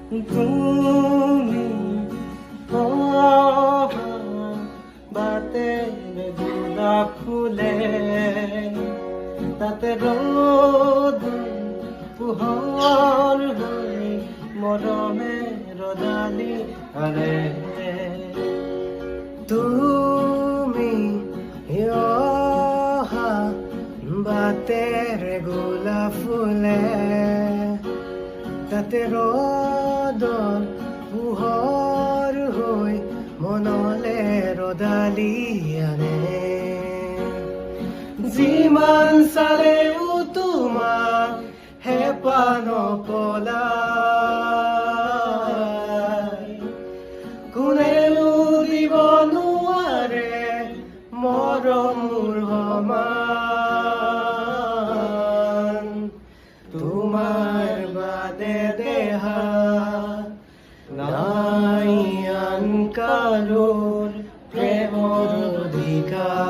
তুমি অহা বাটেৰে গোলাপ ফুলে তাতে ৰ'দ পোহৰ হৈ মৰমে ৰদালি আনে তুমি অহা বাটেৰে গোলাপ ফুলে তাতে ৰ'দৰ পোহৰ হৈ মনলে ৰদালি আনে যিমান চালেও তোমাক হেঁপাহ নপলায় কোনেও দিব নোৱাৰে মৰমৰ সমান তোমাৰ বাদে দেহা নাই আন কাৰোৰ প্ৰেমৰ অধিকাৰ